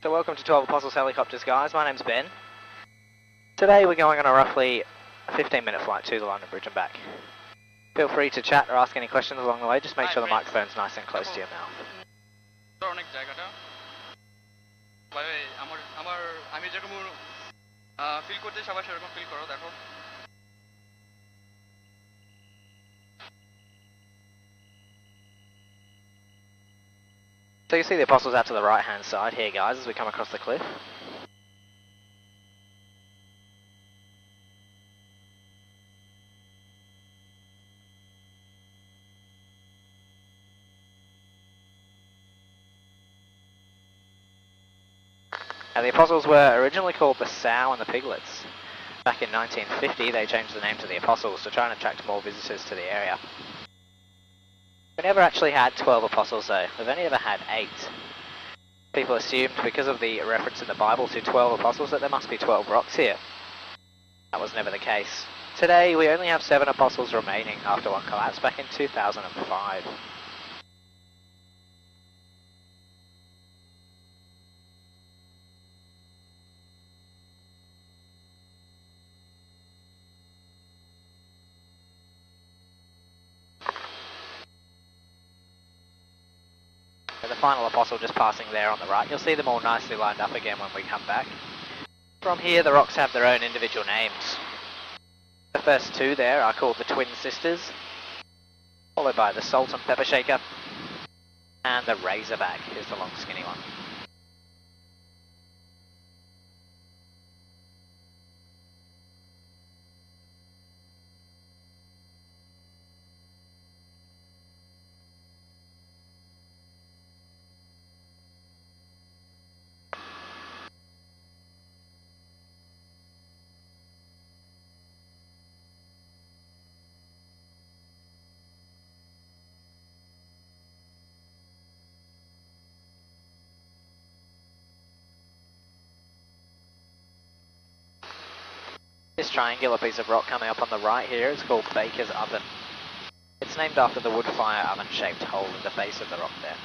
So welcome to 12 Apostles Helicopters, guys. My name's Ben. Today we're going on a roughly 15-minute flight to the London Bridge and back. Feel free to chat or ask any questions along the way. Just make sure the microphone's nice and close to your mouth. So you see the Apostles out to the right-hand side here, guys, as we come across the cliff. Now, the Apostles were originally called the Sow and the Piglets. Back in 1950, they changed the name to the Apostles to try and attract more visitors to the area. We never actually had 12 Apostles, though. We've only ever had 8. People assumed, because of the reference in the Bible to 12 apostles, that there must be 12 rocks here. That was never the case. Today, we only have 7 apostles remaining after one collapsed back in 2005. The final apostle just passing there on the right. You'll see them all nicely lined up again when we come back. From here, the rocks have their own individual names. The first 2 there are called the Twin Sisters, followed by the Salt and Pepper Shaker, and the Razorback is the long skinny one. This triangular piece of rock coming up on the right here is called Baker's Oven. It's named after the wood fire oven shaped hole in the base of the rock there.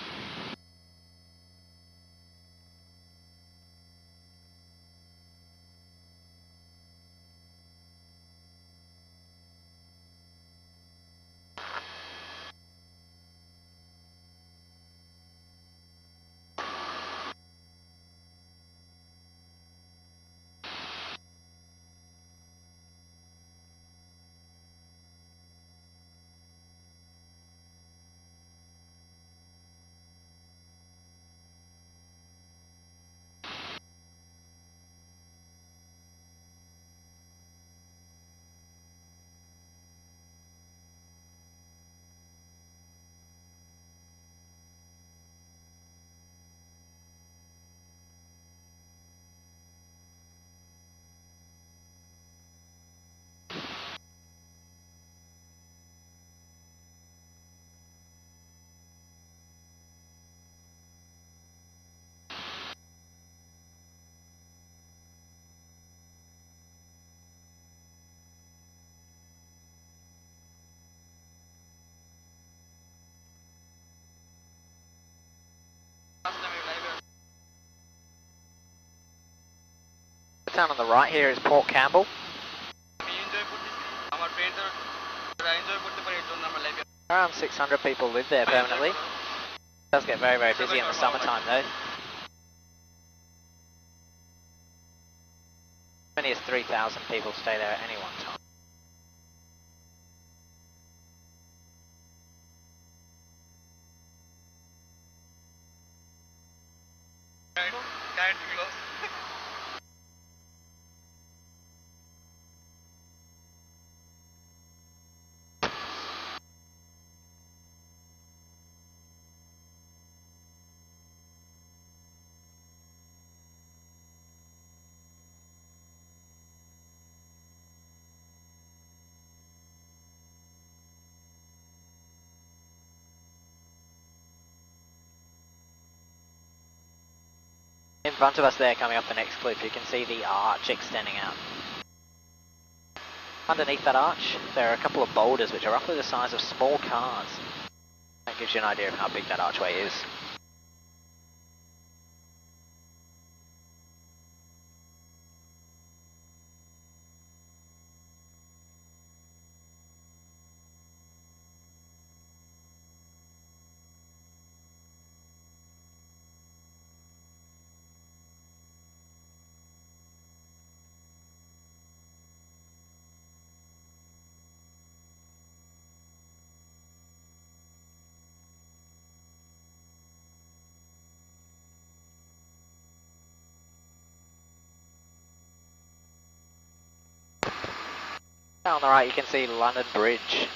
The town on the right here is Port Campbell. Around 600 people live there permanently. It does get very, very busy in the summertime though. As many as 3,000 people stay there at any one time. Can't close. In front of us there, coming up the next cliff, you can see the arch extending out. Underneath that arch, there are a couple of boulders which are roughly the size of small cars. That gives you an idea of how big that archway is. Down on the right you can see London Bridge.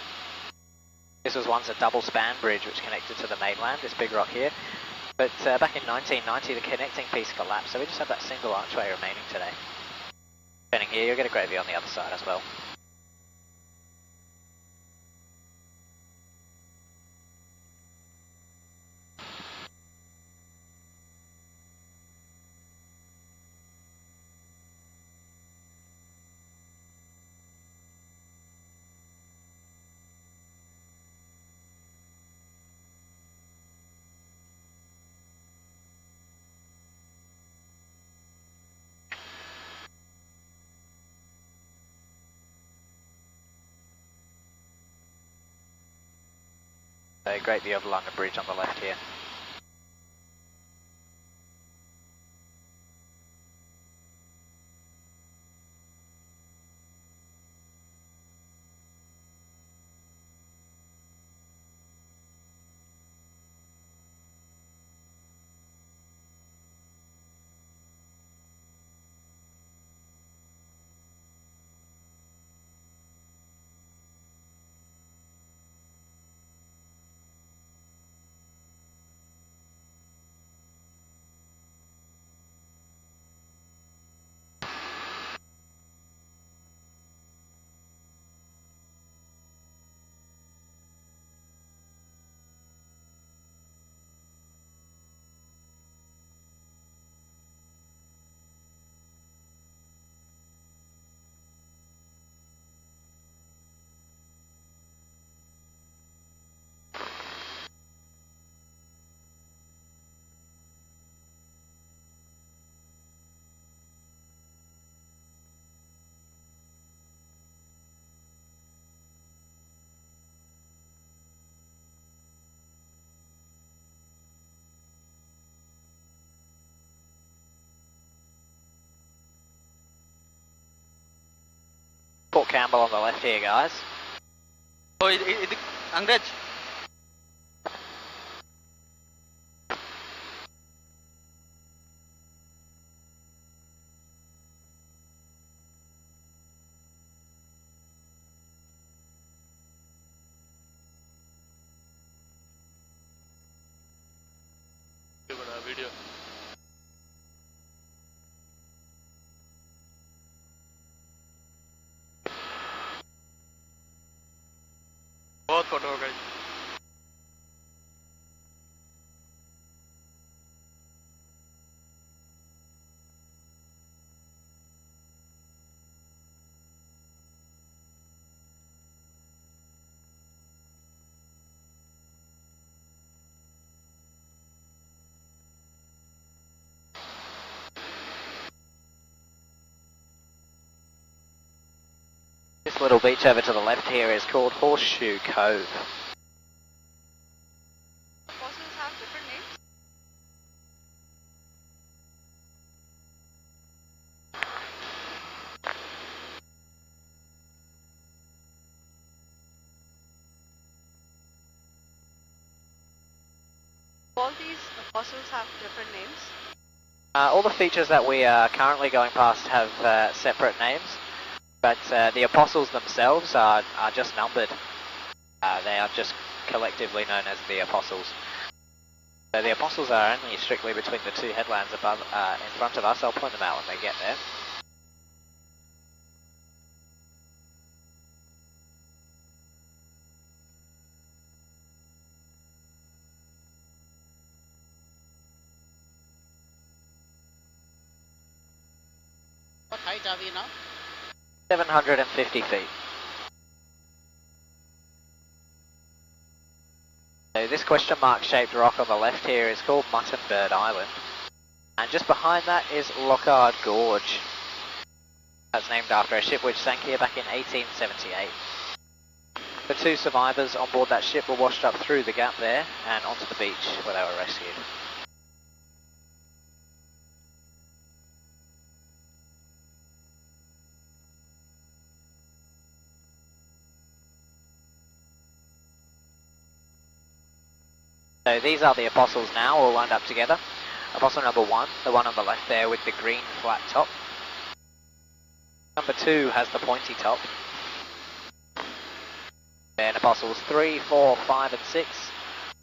This was once a double span bridge which connected to the mainland, this big rock here. But back in 1990 the connecting piece collapsed, so we just have that single archway remaining today. Turning here, you'll get a great view on the other side as well. A great view of the London Bridge on the left here. Port Campbell on the left here, guys. Oh, ఇది Angrez. Video बहुत photo हो गई. This little beach over to the left here is called Horseshoe Cove. Fossils have different names? All these fossils have different names? All the features that we are currently going past have separate names, but the apostles themselves are just numbered. They are just collectively known as the apostles. So the apostles are only strictly between the two headlands above, in front of us. I'll point them out when they get there. What height are we now? 750 feet. So this question mark shaped rock on the left here is called Muttonbird Island. And just behind that is Lockhart Gorge. That's named after a ship which sank here back in 1878. The two survivors on board that ship were washed up through the gap there and onto the beach where they were rescued. So these are the apostles now, all lined up together. Apostle number 1, the one on the left there with the green flat top. Number 2 has the pointy top. Then apostles 3, 4, 5 and 6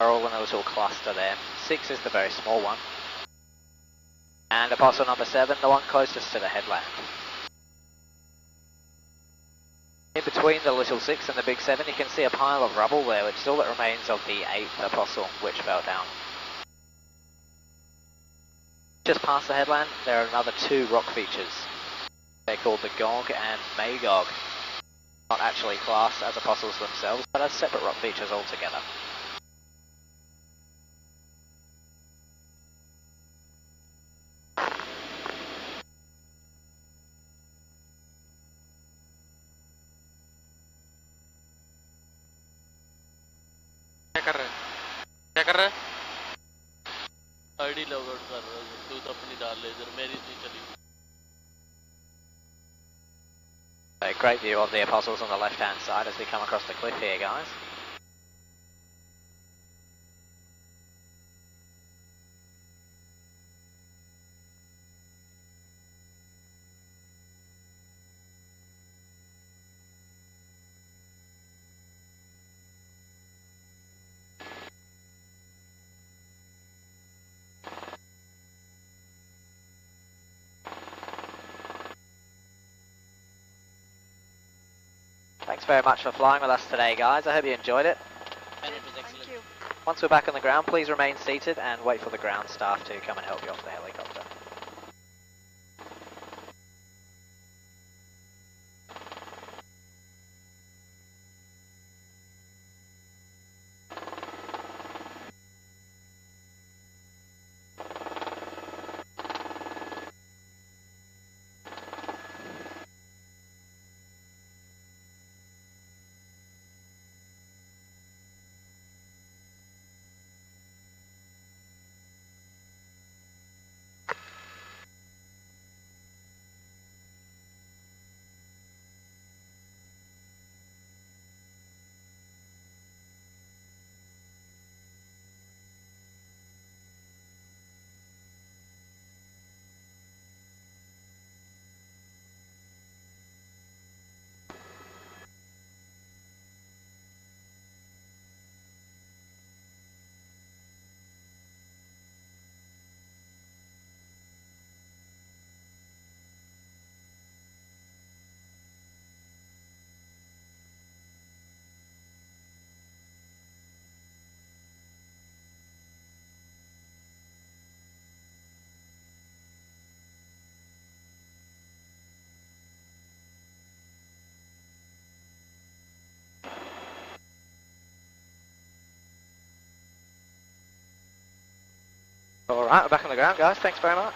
are all in a little cluster there. 6 is the very small one. And apostle number 7, the one closest to the headland. In between the little 6 and the big 7 you can see a pile of rubble there, which is all that remains of the 8th apostle, which fell down. Just past the headland there are another 2 rock features. They're called the Gog and Magog. Not actually classed as apostles themselves, but as separate rock features altogether. क्या कर रहा है ID log out कर रहा है तू तो अपनी डाल ले इधर मेरी नहीं चली A great view of the apostles on the left hand side as we come across the cliff here, guys. Thanks very much for flying with us today, guys. I hope you enjoyed it. And it was excellent. Thank you. Once we're back on the ground, please remain seated and wait for the ground staff to come and help you off the helicopter. Alright, we're back on the ground, guys. Thanks very much.